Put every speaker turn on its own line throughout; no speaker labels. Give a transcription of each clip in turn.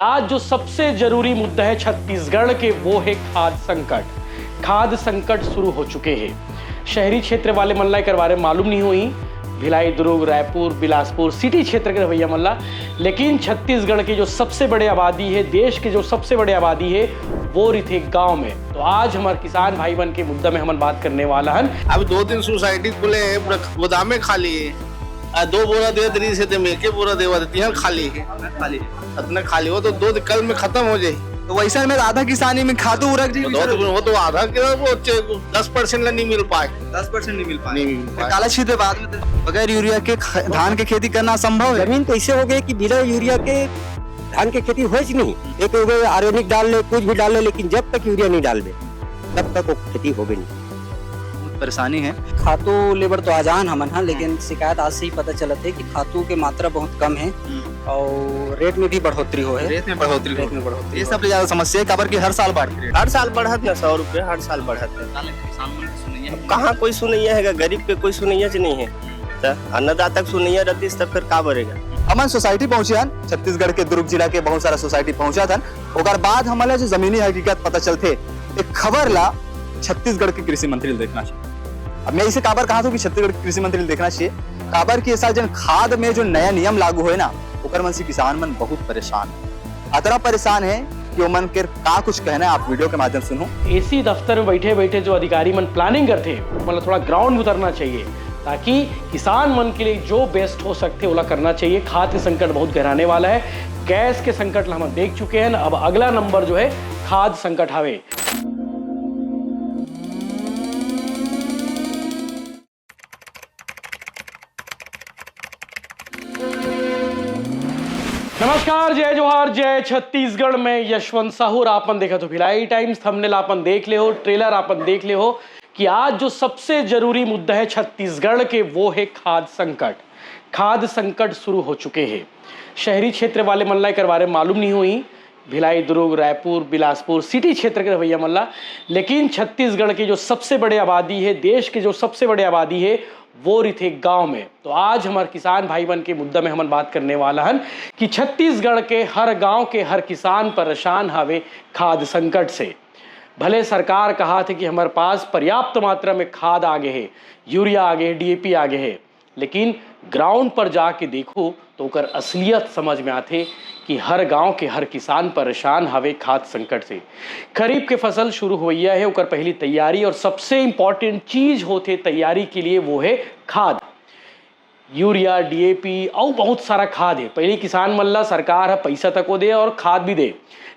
आज जो सबसे जरूरी मुद्दा है छत्तीसगढ़ के वो है खाद्य संकट। खाद्य संकट शुरू हो चुके हैं। शहरी क्षेत्र वाले मल्ला के बारे में मालूम नहीं हुई, भिलाई, दुर्ग, रायपुर, बिलासपुर सिटी क्षेत्र के भैया मल्ला, लेकिन छत्तीसगढ़ की जो सबसे बड़े आबादी है, देश के जो सबसे बड़े आबादी है वो रही गांव में। तो आज हमारे किसान भाई बहन के मुद्दा में हम बात करने वाला है।
अब 2 दिन सोसाइटी खुले गोदामे खाली है, 2 बोरा दे दी से के बोरा देवा देती है, खाली इतना खाली हो तो 2 कल में खत्म हो जाए।
तो वैसा में आधा किसानी में खादू उरक जी
वो तो आधा के वो 10% नहीं मिल पाए,
10% नहीं मिल पाए। काला छिद्र बाद में बगैर यूरिया के धान की खेती करना संभव है।
जमीन कैसे हो गई कि बिना यूरिया के धान की खेती हो नहीं। एक ऑर्गेनिक डाल ले, कुछ भी डाल ले, लेकिन जब तक यूरिया नहीं डाल दे तब तक वो खेती होगी नहीं।
परेशानी है।
खातू लेबर तो आजान हमन है, लेकिन शिकायत आज से ही पता चलत है कि खातू के मात्रा बहुत कम है और रेट में भी बढ़ोतरी हो है।
रेट में बढ़ोतरी ये सबसे ज्यादा समस्या है। खबर की हर साल बढ़ती है,
हर साल बढ़त ना 100 रुपए हर साल बढ़त है। कहाँ कोई सुनैया है, गरीब पे कोई सुनैया नहीं है, अन्नदाता सुनैया रहती तब फिर का बढ़ेगा।
हमन सोसाइटी पहुंचे हन, छत्तीसगढ़ के दुर्ग जिला के बहुत सारा सोसाइटी पहुंचा था। ओकर बाद हमारा जो जमीनी हकीकत पता चलते एक खबर ला छत्तीसगढ़ के कृषि मंत्री देखना चाहिए। अब मैं इसे काबर कहा था कि छत्तीसगढ़ के कृषि मंत्री देखना चाहिए। काबर की ऐसा जन खाद में जो नया नियम लागू हुए ना, ओकर मन से किसान मन बहुत परेशान है। अतरा परेशान है कि वो मन के का कुछ कहना है, आप वीडियो के माध्यम सुनो।
एसी दफ्तर में बैठे बैठे जो अधिकारी मन प्लानिंग करते मतलब थोड़ा ग्राउंड में उतरना चाहिए, ताकि किसान मन के लिए जो बेस्ट हो सकते ओला करना चाहिए। खाद्य संकट बहुत गहराने वाला है। गैस के संकट हम देख चुके हैं, अब अगला नंबर जो है खाद्य संकट हवे। नमस्कार, जय जोहार, जय छत्तीसगढ़ में यशवंत साहू। आपन देखा तो भिलाई टाइम्स, थंबनेल आपन देख ले हो, ट्रेलर आपन देख ले हो कि आज जो सबसे जरूरी मुद्दा है छत्तीसगढ़ के वो है खाद्य संकट। खाद्य संकट शुरू हो चुके हैं। शहरी क्षेत्र वाले मल्ला के बारे में मालूम नहीं हुई, भिलाई, दुर्ग, रायपुर, बिलासपुर सिटी क्षेत्र के भैया मल्ला, लेकिन छत्तीसगढ़ की जो सबसे बड़े आबादी है, देश के जो सबसे बड़े आबादी है वो रही गांव में। तो आज हमारे किसान भाई बहन के मुद्दा में हम बात करने वाला है कि छत्तीसगढ़ के हर गांव के हर किसान परेशान हवे खाद्य संकट से। भले सरकार कहा थे कि हमारे पास पर्याप्त मात्रा में खाद आगे है, यूरिया आगे है, डीएपी आगे है, लेकिन ग्राउंड पर जाके देखो तो ओकर असलियत समझ में आते कि हर गांव के हर किसान परेशान हवे खाद्य संकट से। खरीफ के फसल शुरू हुई है, ओकर पहली तैयारी और सबसे इम्पॉर्टेंट चीज होते तैयारी के लिए वो है खाद। यूरिया, डीएपी और बहुत सारा खाद है। पहले किसान मल्ला सरकार है पैसा तक वो दे और खाद भी दे,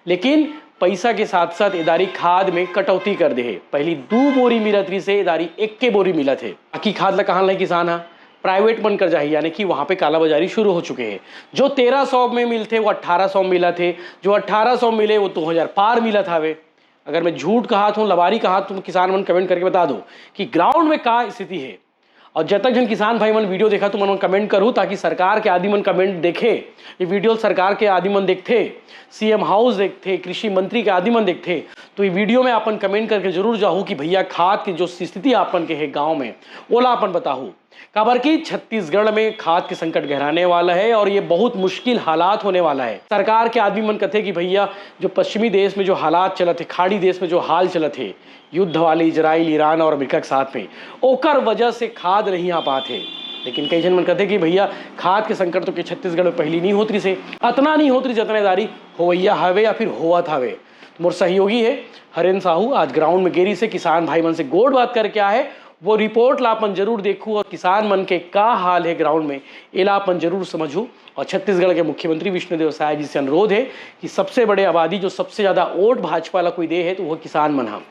लेकिन पैसा के साथ साथ इदारी खाद में कटौती कर दे। पहली 2 बोरी मिलत रही से इदारी 1 बोरी मिलत है। बाकी खाद ला कहाँ ला किसान है प्राइवेट बनकर जाए, यानी कि वहाँ पे कालाबाजारी शुरू हो चुके हैं। जो 1300 में मिलते वो 1800 मिला थे, जो 1800 मिले वो 2000 पार मिला था। वे अगर मैं झूठ कहा हूँ, लबारी कहा तो किसान मन कमेंट करके बता दो कि ग्राउंड में क्या स्थिति है। और जब तक जन किसान भाई मन वीडियो देखा तो मन कमेंट करूँ, ताकि सरकार के आदि मन कमेंट देखे। ये वीडियो सरकार के आदि मन देखते, सीएम हाउस देखते, कृषि मंत्री के आदि मन देखते, तो ये वीडियो में अपन कमेंट करके जरूर जाऊँ कि भैया खाद की जो स्थिति अपन के है गाँव में ओला अपन बताऊँ। खबर की छत्तीसगढ़ में खाद के संकट गहराने वाला है और ये बहुत मुश्किल हालात होने वाला है। सरकार के आदमी मन कहते कि भैया जो पश्चिमी देश में जो हालात चलत है, खाड़ी देश में जो हाल चलत है, युद्ध वाले इजराइल, ईरान और अमेरिका के साथ में, ओकर वजह से खाद नहीं आ पाते। लेकिन कई जन मन कहते कि भैया खाद के संकट तो के छत्तीसगढ़ में पहली नहीं होती से, अतना नहीं होती जतनेदारी होवैया हवे या फिर होवत हवे। मोर सहयोगी है हरेंद्र साहू, आज ग्राउंड में गेरी से किसान भाई मन से गोड़ बात करके आए। वो रिपोर्ट ला अपन जरूर देखूँ और किसान मन के का हाल है ग्राउंड में एला अपन जरूर समझूँ। और छत्तीसगढ़ के मुख्यमंत्री विष्णुदेव साय जी से अनुरोध है कि सबसे बड़े आबादी जो सबसे ज़्यादा वोट भाजपा ला कोई दे है तो वो किसान मन हम,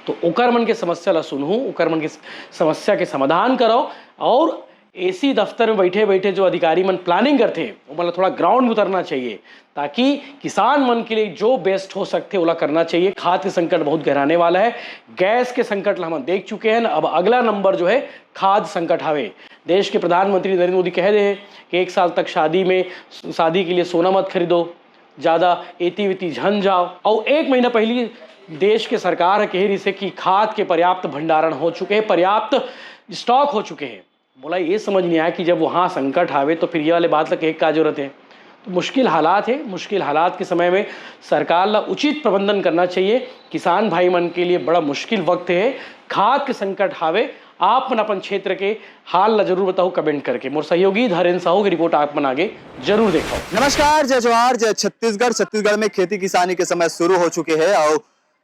तो ओकर मन के समस्या ला सुनूँ, ओकर मन के समस्या के समाधान करो। और एसी दफ्तर में बैठे बैठे जो अधिकारी मन प्लानिंग करते हैं वो मतलब थोड़ा ग्राउंड में उतरना चाहिए, ताकि किसान मन के लिए जो बेस्ट हो सकते ओला करना चाहिए। खाद्य के संकट बहुत गहराने वाला है। गैस के संकट हम देख चुके हैं, अब अगला नंबर जो है खाद्य संकट हवे। देश के प्रधानमंत्री नरेंद्र मोदी कह रहे हैं कि 1 साल तक शादी के लिए सोना मत खरीदो, ज़्यादा एती वेती झन जाओ। और 1 महीना पहले देश के सरकार कह रही से कि खाद के पर्याप्त भंडारण हो चुके हैं, पर्याप्त स्टॉक हो चुके हैं। बोला ये समझ नहीं आया कि जब वहाँ संकट आवे तो फिर ये वाले बात लगे क्या जरूरत है। तो मुश्किल हालात है, मुश्किल हालात के समय में सरकार ला उचित प्रबंधन करना चाहिए। किसान भाई मन के लिए बड़ा मुश्किल वक्त है, खाद के संकट हावे। आप मन अपन क्षेत्र के हाल ला जरूर बताओ कमेंट करके। मोर सहयोगी धीरेन्द्र साहू की रिपोर्ट आप मन आगे जरूर देखो।
नमस्कार, जय जवाहर, जय छत्तीसगढ़। छत्तीसगढ़ में खेती किसानी के समय शुरू हो चुके हैं और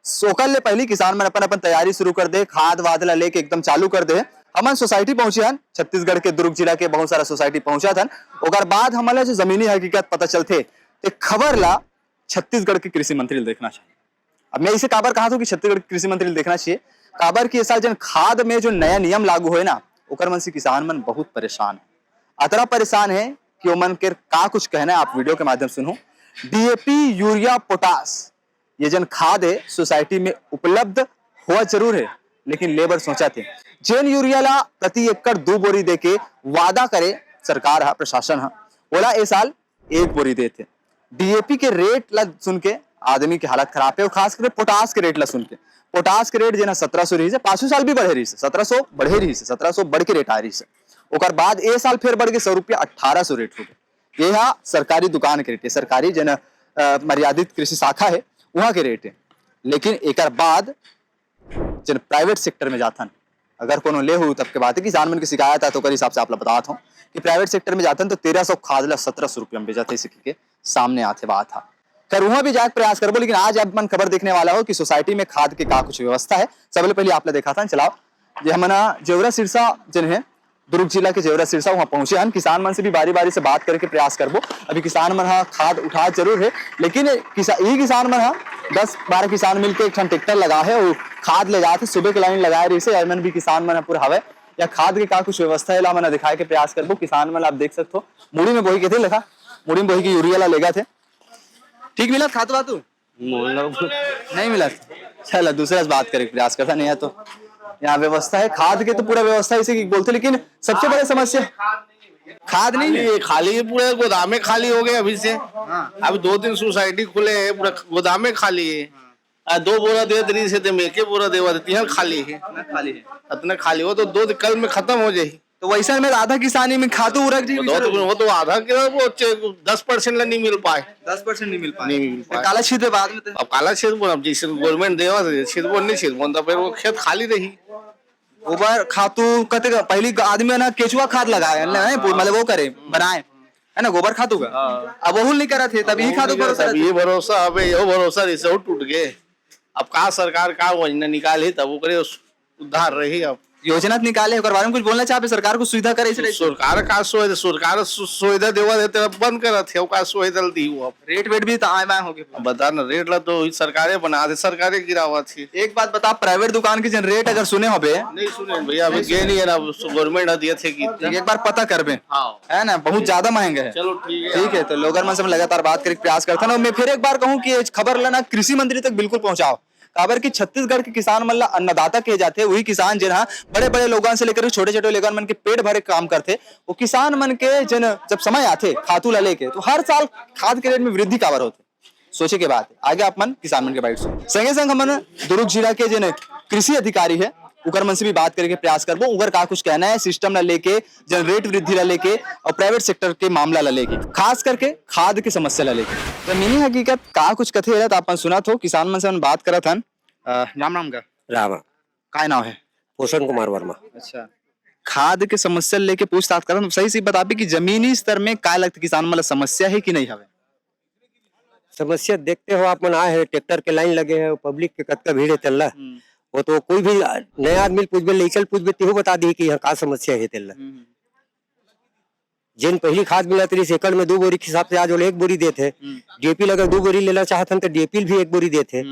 सोकल ले पहली किसान मन अपन तैयारी शुरू कर दे, खाद वाद ला लेके एकदम चालू कर दे। हमन सोसाइटी पहुंचे हन, छत्तीसगढ़ के दुर्ग जिला के बहुत सारा सोसाइटी पहुंचा था। ओकर बाद हमला जो जमीनी हकीकत पता चलते एक खबर ला छत्तीसगढ़ के कृषि मंत्री देखना चाहिए। अब मैं इसे काबर कहा था कि छत्तीसगढ़ के कृषि मंत्री देखना चाहिए, काबर की ऐसा जन खाद में जो नया नियम लागू है ना, ओकर मन से किसान मन बहुत परेशान है। अतरा परेशान है कि ओमन के का कुछ कहना है, आप वीडियो के माध्यम सुनो। डीएपी, यूरिया, पोटास ये जन खाद है सोसाइटी में उपलब्ध हुआ जरूर है, लेकिन लेबर सोचा थे जेन यूरिया ला प्रति एकड़ 2 बोरी देके वादा करे सरकार हा, प्रशासन हा, बोला ए साल 1 बोरी देते। डीएपी के रेट ला सुन के आदमी की हालत खराब है, और खास करके पोटास के रेट ला सुन के। पोटास के रेट जेना 1700 रही है, 5 साल भी बढ़े रही है, 1700 बढ़े रही है, 1700 बढ़ के रेट आ रही है। ओकर बाद ए साल फिर बढ़ के 100 रुपया 1800 रेट हो गए। ये हा सरकारी दुकान के रेट है, सरकारी जन मर्यादित कृषि शाखा है वहां के रेट है। लेकिन एक बाद जन प्राइवेट सेक्टर में जाथन, अगर कोनो ले हो तब के बात है, किसान मन की शिकायत है तो कर हिसाब से आप बताता हूँ कि प्राइवेट सेक्टर में जाते हैं तो 1300 खाद ला 1700 रुपया में बेचाते, इसी के सामने आते बात है। खैर वहां भी जाकर प्रयास करबो, लेकिन आज आप मन खबर देखने वाला हो कि सोसाइटी में खाद के का कुछ व्यवस्था है। सबसे पहले आपने देखा था, चलाओ ये हमना जेवरा सिरसा जन है, दुर्ग जिला के जेवरा सिरसा वहां पहुंचे हम। किसान मन से भी बारी बारी से बात करके प्रयास करबो। अभी किसान मन हा खाद उठा जरूर है, लेकिन यही किसान मन हा 10-12 किसान मिलकर एक ठन ट्रैक्टर लगा है और खाद ले जाते, सुबह के लाइन लगाए रही से। मन भी किसान मन पूरा हवे या खाद के का कुछ व्यवस्था है ला मन दिखाए के प्रयास करबो। किसान मन आप देख सकते हो मुड़ी में बोही के थे, लिखा मुड़ी में बोही के यूरिया ला लेगा थे। ठीक मिला खाद बातू नहीं मिला, चलो दूसरा से बात करे प्रयास करता। नहीं है तो यहाँ व्यवस्था है खाद के, तो पूरा व्यवस्था इसे बोलते, लेकिन सबसे बड़ी समस्या खाद नहीं है,
खाली है, पूरे गोदामे खाली हो गए अभी से। अभी 2-3 सोसाइटी खुले हैं, पूरा गोदामे खाली है। 2 बोरा दे रही से मैं के बोरा देवा देती है, खाली है, इतना खाली हो तो 2 कल में खत्म हो जाए।
तो वैसा में आधा किसानी में खादू उरक जी,
वो तो आधा के वो 10% नहीं मिल पाए,
10% नहीं मिल पाए,
नहीं मिल पाए।
काला छीत बाद में
अब काला क्षेत्र अब जैसे गवर्नमेंट देवा क्षेत्र नहीं क्षेत्र, फिर वो खेत खाली रही।
गोबर खातू कते पहली आदमी ना केचुआ खाद लगाए मतलब वो करे बनाए है ना, गोबर खातू का। अब वो नहीं करा थे, तब यही खातू भरोसा,
ये भरोसा अब ये भरोसा जैसे टूट गए। अब का सरकार का योजना निकाले तब वो करे उद्धार रही। अब
योजना निकाले ओकर बारे में कुछ बोलना चाहे सरकार को सुविधा करे,
सरकार का सरकार सुविधा देवा देते बंद करत है, का सुविधा दी हुआ
रेट वेट भी तो आए बाएं हो गए।
बता ना रेट ला तो सरकारें बना दे, सरकारें गिरावा थी।
एक बात बता, प्राइवेट दुकान की जन रेट अगर सुने हो बे
नहीं सुने भैया, अभी गए नहीं है ना, गवर्नमेंट दिए थे कि
एक बार पता कर बे, है ना, बहुत ज्यादा महंगे है।
चलो ठीक
है, तो लोगों से लगातार बात करके प्रयास करता ना। मैं फिर एक बार कहूँ कि खबर लेना कृषि मंत्री तक बिल्कुल पहुंचाओ। काबर की छत्तीसगढ़ के किसान मन ला अन्नदाता कहे जाते हैं, वही किसान जिन बड़े बड़े लोगों से लेकर छोटे छोटे लोगों मन के पेट भरे काम करते, वो किसान मन के जन जब समय आते खातू ला लेके, तो हर साल खाद के रेट में वृद्धि काबर होते, सोचे के बात है। आगे आप मन किसान मन के बाइट संगे संग हमन दुर्ग जिला के जन कृषि अधिकारी है उकर मन से भी बात करके प्रयास करबो, उगर का कुछ कहना है सिस्टम ला लेके, जन रेट वृद्धि ला लेके और प्राइवेट सेक्टर के मामला ला लेके, खास करके खाद की समस्या ला लेके। जमीनी हकीकत का कुछ कथे है तो आप सुना थो, किसान मन से बात करा था। राम राम का
रामा
काय नाम है?
पोषण कुमार वर्मा।
अच्छा, खाद के समस्या लेके पूछताछ करा, सही से बता कि जमीनी स्तर में काय लगता किसान मतलब समस्या है कि नहीं हवे?
समस्या देखते हो आप मन आए है, ट्रैक्टर के लाइन लगे है, पब्लिक के कतका भीड़ है तेल्ला। वो तो कोई भी नया आदमी पूछबे लेचल पूछबे तेहो बता दी कि यहाँ का समस्या है तेल्ला। जिन पहली खाद मिला 30 एकड़ में 2 बोरी के हिसाब से आज वो 1 बोरी देते, डीएपी अगर 2 बोरी लेना चाहते हैं तो डीएपी भी 1 बोरी देते।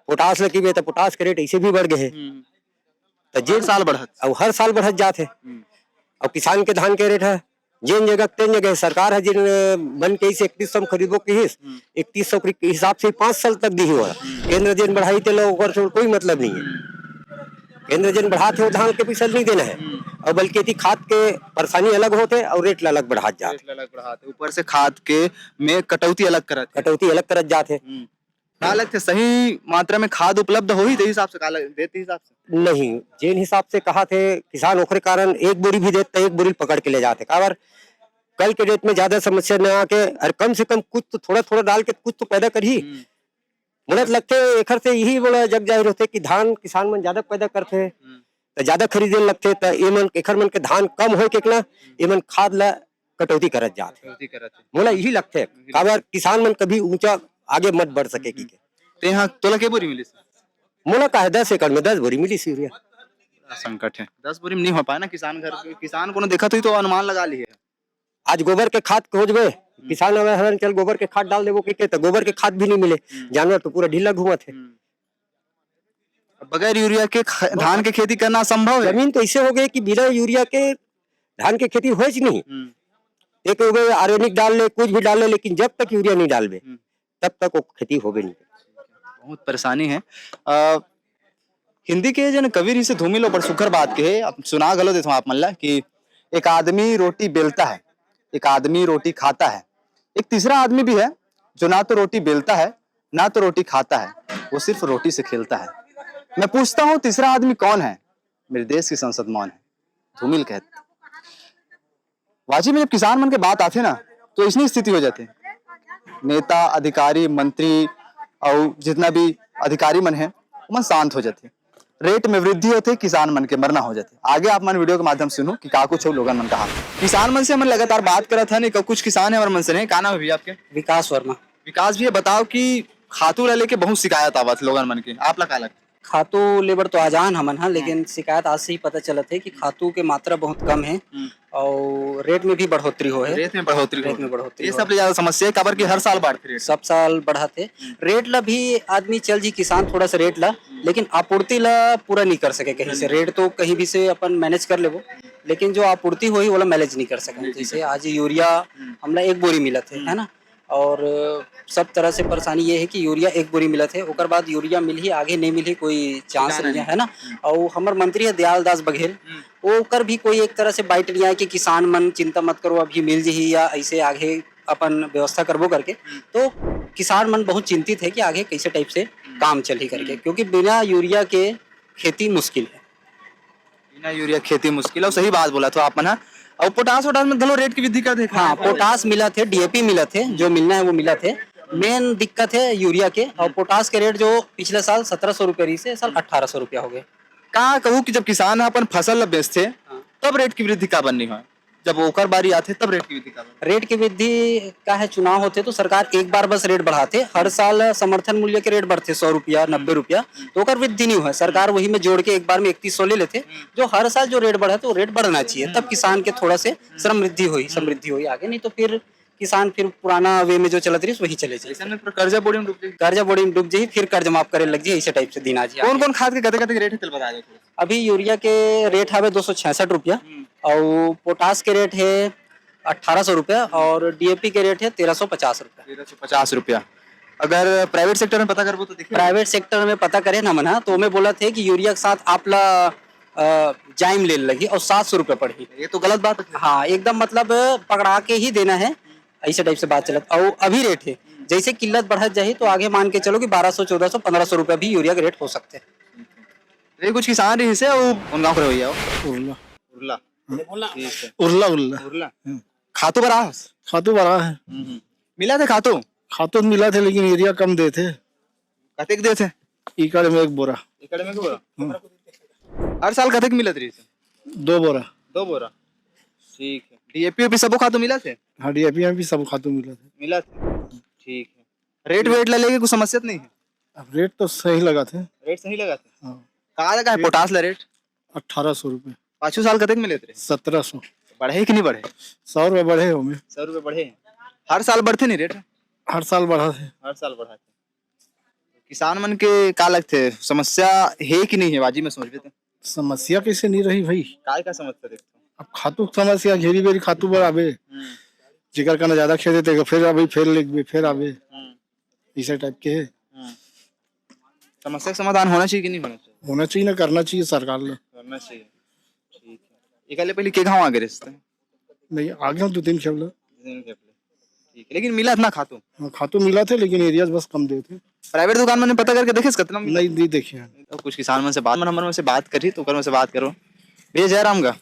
पोटास लगी तो पोटास के रेट ऐसे भी बढ़ गए, तो
जेन साल बढ़त
और हर साल बढ़त जाते। और किसान के धान के रेट है जिन जगह तेन जगह सरकार है जिन बन के 3100 में खरीदो की 3100 के हिसाब से 5 साल तक दी हुआ। केंद्र जिन बढ़ाई थे लोग कोई मतलब नहीं है, केंद्र जिन बढ़ाते हो धान के पैसा नहीं देना है, और बल्कि खाद के परेशानी अलग होते और रेट अलग बढ़ा जाते,
ऊपर से खाद के में कटौती अलग करत
जाते।
अलग थे सही मात्रा में खाद उपलब्ध हो ही हिसाब से देते हिसाब से
नहीं, जिन हिसाब से कहा थे किसान ओखरे कारण 1 बोरी भी देते 1 बोरी पकड़ के ले जाते। काबर कल के डेट में ज्यादा समस्या न आके अरे कम से कम कुछ तो थोड़ा थोड़ा डाल के कुछ तो पैदा करी। मुझे लगते एखर से यही बड़ा जग जाहिर होते कि धान किसान मन ज्यादा पैदा करते तो ज्यादा खरीदे लगते तो एमन एखर मन के धान कम हो के ना एमन खाद ला कटौती करत जाते। मोला यही लगते काबर किसान मन कभी ऊंचा आगे मत बढ़ सके की के।
तो यहाँ तोला के बोरी मिली?
मोला का है 10 एकड़ में 10 बोरी मिली यूरिया।
संकट है, 10 बोरी में नहीं हो पाया ना। किसान को देखा तो अनुमान लगा लिए।
आज गोबर के खाद खोजबे किसान हरण चल गोबर के खाद डाल देबो के तो गोबर के खाद भी नहीं मिले, जानवर तो पूरा ढीला घूमत है।
बगैर यूरिया के धान की खेती करना संभव है?
जमीन तो ऐसे हो गए कि बिना यूरिया के धान की खेती हो नहीं। एक ऑर्गेनिक डाल ले कुछ भी डाल ले लेकिन जब तक यूरिया नहीं डालबे तब तक वो खेती होबे नहीं।
बहुत परेशानी है। हिंदी के जन कबीर से धूमिलो पर सुखर बात के अब सुना गलो देता हूँ आप मल्ला कि एक आदमी रोटी बेलता है, एक आदमी रोटी खाता है, एक तीसरा आदमी भी है जो ना तो रोटी बेलता है ना तो रोटी खाता है, वो सिर्फ रोटी से खेलता है। मैं पूछता हूँ तीसरा आदमी कौन है? मेरे देश की संसद मौन है, धूमिल कहते। वाजी में जब किसान मन के बात आते ना तो इसनी स्थिति हो जाती है। नेता अधिकारी मंत्री और जितना भी अधिकारी मन है मन शांत हो जाते, रेट में वृद्धि होते, किसान मन के मरना हो जाते। आगे आप मन वीडियो के माध्यम से सुनो कि का कुछ लोगन मन कहा। किसान मन से मन लगातार बात करा था नहीं, कुछ किसान है हमारे मन से नहीं। का नाम है भैया आपके?
विकास वर्मा।
विकास भैया बताओ कि खातू ला लेके बहुत शिकायत आवत लोगन मन के, आप ला का लगता?
खातू लेबर तो आजान हमन हा, लेकिन शिकायत आज से ही पता चलत है कि खातू के मात्रा बहुत कम है और रेट में भी बढ़ोतरी हो है।
रेट में बढ़ोतरी
ये
ये सबसे ज्यादा समस्या है काबर की हर साल बढ़ते रेट,
सब साल बढ़ाते रेट ला भी आदमी चल जी किसान थोड़ा सा रेट ला, लेकिन आपूर्ति ला पूरा नहीं कर सके कहीं से। रेट तो कहीं भी से अपन मैनेज कर लेबो, लेकिन जो आपूर्ति हुई वाला मैनेज नहीं कर सके। जैसे आज यूरिया हमला 1 बोरी मिलत है ना, और सब तरह से परेशानी ये है कि यूरिया 1 बोरी मिलत है, ओकर बाद यूरिया मिल ही आगे नहीं मिल ही कोई चांस नहीं है ना। और हमार मंत्री है दयाल दास बघेल, ओकर भी कोई एक तरह से बाइट नहीं आया कि किसान मन चिंता मत करो अभी मिल जी या ऐसे आगे अपन व्यवस्था करबो करके। तो किसान मन बहुत चिंतित है कि आगे कैसे टाइप से काम चली करके, क्योंकि बिना यूरिया के खेती मुश्किल है।
बिना यूरिया खेती मुश्किल है, सही बात बोला तो आप मन। और पोटास में धलो रेट की वृद्धि कर देखा।
हाँ, पोटास मिला थे, डीएपी मिला थे, जो मिलना है वो मिला थे। मेन दिक्कत है यूरिया के, और पोटास के रेट जो पिछले साल 1700 रुपये रही से साल 1800 रुपया हो गए।
कहाँ कहूँ कि जब किसान अपन फसल बेचते तब रेट की वृद्धि का बननी है, जब ओकर बारी आते तब रेट की वृद्धि का
रेट की वृद्धि का है चुनाव होते तो सरकार एक बार बस रेट बढ़ाते, हर साल समर्थन मूल्य के रेट बढ़ते 100 रुपया 90 रुपया, तो ओकर वृद्धि नहीं हुआ। सरकार वही में जोड़ के एक बार में 3100 ले लेते। जो हर साल जो रेट बढ़ा तो रेट बढ़ना चाहिए, तब किसान के थोड़ा से समृद्धि हुई आगे, नहीं तो फिर किसान फिर पुराना वे में जो चलत रही वही चले जाए।
कर्जा बोड़ी में
डूब जाए, फिर कर्ज माफ करे लग जाए, ऐसे टाइप से दिन आ जाए।
कौन कौन खाद के कते रेट है बता दो।
अभी यूरिया के रेट है 266 रुपया, और पोटास के रेट है 1800 रुपया, और डीएपी के रेट है 1350 रुपया।
1350 रुपया। अगर प्राइवेट सेक्टर में पता करबो तो देखिए,
प्राइवेट सेक्टर में पता करे ना मना तो मैं बोला थे कि यूरिया के साथ आपला जाइम ले लगी और 700 रुपये पड़ी।
ये तो गलत बात है।
हाँ, एकदम मतलब पकड़ा के ही देना है, ऐसे टाइप से बात चलत। और अभी रेट है जैसे किल्लत बढ़त जाए तो आगे मान के चलो कि 1200 1400 1500 रुपया भी यूरिया के रेट हो सकते हैं।
ये कुछ किसान रही से उन गांव के भैया
उरला
उरला ठीक है।
उरला उरला
उरला खातू बड़ा
खातू बड़ा है।
मिला थे खातू
खातू मिला थे लेकिन एरिया कम दे थे।
कतेक दे थे?
एकड़ में 1 बोरा।
एकड़ में बोरा हर साल कतेक मिलत रही?
2 बोरा।
2 बोरा ठीक है। डीएपी पे सब खातू मिला थे?
हाँ, डीएपी में भी सब खातू मिला थे।
ठीक है। रेट वेट ला लेके कुछ समस्या नहीं है?
अब रेट तो सही लगा थे।
रेट सही लगा थे।
हाँ,
कहाँ लगा है पोटास ला रेट?
1800 रुपये।
5 साल कतेक मिले थे?
1700।
बढ़े कि नहीं बढ़े?
100 रुपये बढ़े होंगे।
100 रुपये बढ़े। हर साल बढ़ते नहीं रेट?
हर साल बढ़ा थे।
हर साल बढ़ा थे। किसान मन के का लगते समस्या है कि नहीं है? बाजी में समझ थे
समस्या कैसे नहीं रही भाई?
काय का समस्या देखते?
अब खातू समस्या घेरी बेरी खातू पर आवे, जिकर करना ज्यादा खेल देते फिर अभी फिर लिख फिर आवे, इसे टाइप के है।
समस्या का समाधान होना चाहिए कि नहीं होना चाहिए?
होना चाहिए ना, करना चाहिए सरकार ने।
करना चाहिए। ठीक है। एकले पहले के गांव आगे रिश्ते
नहीं आगे हम 2-3 खेल।
ठीक है, लेकिन मिला इतना खातू?
हाँ, खातू मिला थे लेकिन एरिया बस कम दे थे।
प्राइवेट दुकान में पता करके देखे कितना?
नहीं देखे।
तो कुछ किसान मन से बात हमारे से बात करी तो कर से बात करो भैया। जयराम का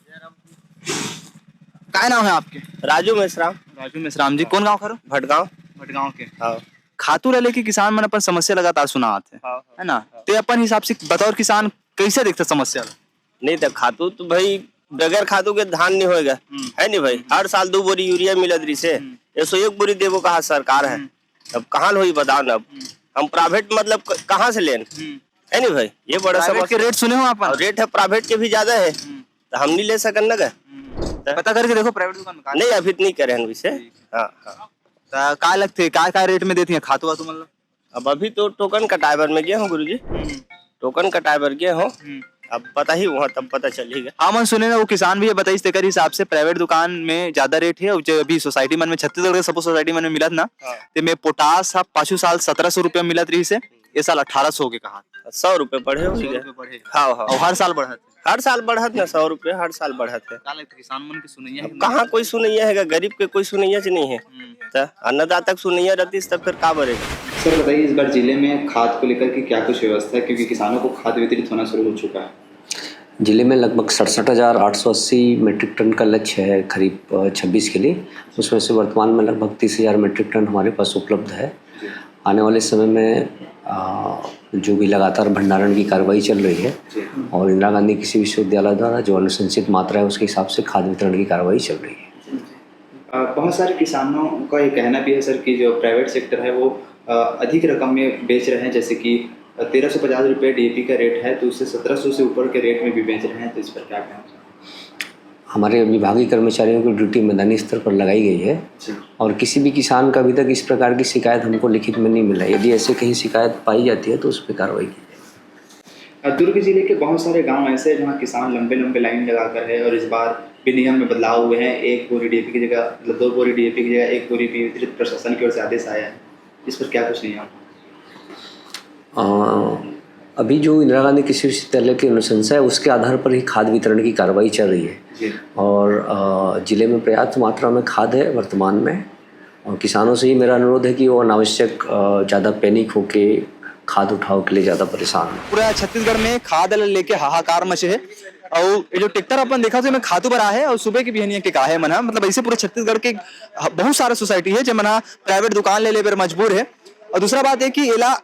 काय नाम है आपके?
राजू मेश्राम,
राजू मेश्राम जी, कौन गांव खरो?
भटगांव।
भटगांव के।
हाँ
खातू ला लेके किसान मन अपन समस्या लगातार सुनात है ना? ते अपन हिसाब से बतौर किसान कैसे देखते समस्या ला?
नहीं तो खातू तो भाई बगैर खातू के धान नहीं होएगा, है नहीं भाई। हर साल 2 बोरी यूरिया मिलत रही से 101 बोरी देवो कहा सरकार है, अब कहाँ होई बताओ ना। अब हम प्राइवेट मतलब कहाँ से लेन, है नहीं भाई। ये बड़ा
प्राइवेट के
समस्या।
रेट सुने हो आप?
और रेट है प्राइवेट के भी ज्यादा है, तो हम नहीं ले सकन ना।
पता करके देखो प्राइवेट दुकान में का
नहीं अभी नहीं करे हैं विषय। हाँ हाँ।
का लगते का रेट में देती है खातू वातू मतलब?
अब अभी तो टोकन कटाइबर में गए हो गुरुजी, टोकन कटाइबर गए हो, अब पता ही हुआ तब पता चलेगा।
हाँ मन सुने ना, वो किसान भी ये बताइए तेकर हिसाब से प्राइवेट दुकान में ज्यादा रेट है, और जो अभी सोसाइटी मन में छत्तीसगढ़ के सब सोसाइटी मन में मिलत ना, ते में पोटास हा 5 साल 1700 रुपया मिलत रही से, ये साल 1800 के कहा
100 रुपए बढ़े हो। हाँ हाँ,
और हर साल बढ़त
हर साल बढ़त ना 100 रुपए हर साल बढ़त है।
किसान मन के सुनैया
अब कहाँ कोई सुनैया है, गरीब के कोई सुनैया नहीं है, तो अन्नदाता सुनैया रहती तब फिर का बढ़ेगा।
सर बताइए, इस बार जिले में खाद को लेकर के क्या कुछ व्यवस्था है, क्योंकि किसानों को खाद वितरित होना शुरू हो चुका है?
जिले में लगभग 67,880 मीट्रिक टन का लक्ष्य है खरीफ 26 के लिए। उसमें से वर्तमान में लगभग 30,000 मीट्रिक टन हमारे पास उपलब्ध है। आने वाले समय में जो भी लगातार भंडारण की कार्रवाई चल रही है, और इंदिरा गांधी कृषि विश्वविद्यालय द्वारा जो अनुशंसित मात्रा है उसके हिसाब से खाद वितरण की कार्रवाई चल रही है।
बहुत सारे किसानों का ये कहना भी है सर कि जो प्राइवेट सेक्टर है वो अधिक रकम में बेच रहे हैं, जैसे कि 1350 रुपये DAP का रेट है, तो उससे 1700 से ऊपर के रेट में भी बेच रहे हैं, तो इस पर क्या कहना चाहिए?
हमारे विभागीय कर्मचारियों की ड्यूटी मैदानी स्तर पर लगाई गई है, और किसी भी किसान का अभी तक इस प्रकार की शिकायत हमको लिखित में नहीं मिला। यदि ऐसे कहीं शिकायत पाई जाती है तो उस पर कार्रवाई की जाए।
दुर्ग जिले के बहुत सारे गांव ऐसे हैं जहां किसान लंबे लंबे लाइन लगाकर है, और इस बार भी नियम में बदलाव हुए हैं। 1 बोरी DAP की जगह, मतलब 2 बोरी DAP की जगह 1 बोरी वितरित प्रशासन की ओर से आदेश आया है, इस पर क्या कुछ नहीं है?
अभी जो इंदिरा गांधी कृषि विश्वविद्यालय की अनुशंसा है उसके आधार पर ही खाद वितरण की कार्रवाई चल रही है, और जिले में पर्याप्त मात्रा में खाद है वर्तमान में। और किसानों से ही मेरा अनुरोध है कि वो अनावश्यक ज़्यादा पैनिक होके खाद उठाव के लिए ज़्यादा परेशान है।
पूरा छत्तीसगढ़ में खाद लेके हाहाकार मचे है, और ये जो ट्रैक्टर अपन देखा तो खातू बरा है, और सुबह की बिहनिया के का है मना, मतलब ऐसे पूरे छत्तीसगढ़ के बहुत सारा सोसाइटी है जो मना प्राइवेट दुकान ले पर मजबूर है। और दूसरा बात है कि एला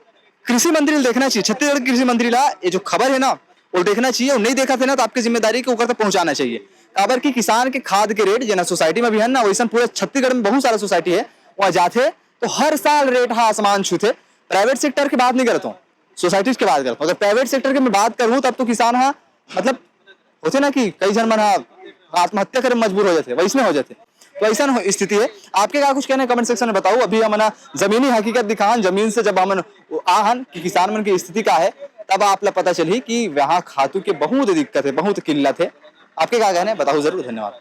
कृषि मंत्री देखना चाहिए, छत्तीसगढ़ कृषि मंत्री ला ये जो खबर है ना वो देखना चाहिए, और नहीं देखा थे ना तो आपकी जिम्मेदारी के ऊपर तक पहुंचाना चाहिए। खबर की किसान के खाद के रेट जना सोसाइटी में भी है ना, वैसा पूरे छत्तीसगढ़ में बहुत सारा सोसाइटी है वहाँ जाते तो हर साल रेट हाँ आसमान छूते। प्राइवेट सेक्टर की बात नहीं करता हूँ, सोसाइटीज की बात करता हूँ। अगर प्राइवेट सेक्टर की मैं बात करूँ तब तो किसान हाँ मतलब होते ना कि कई जन मन आत्महत्या करने मजबूर हो जाते, वैसने हो जाते, तो ऐसा स्थिति है। आपके क्या कुछ कहना है कमेंट सेक्शन में बताओ। अभी हम जमीनी हकीकत दिखान, जमीन से जब हम आहन कि किसान मन की स्थिति क्या है, तब आप लोग पता चली कि वहाँ खातू के बहुत दिक्कत है, बहुत किल्लत है। आपके क्या कहना है बताओ जरूर। धन्यवाद।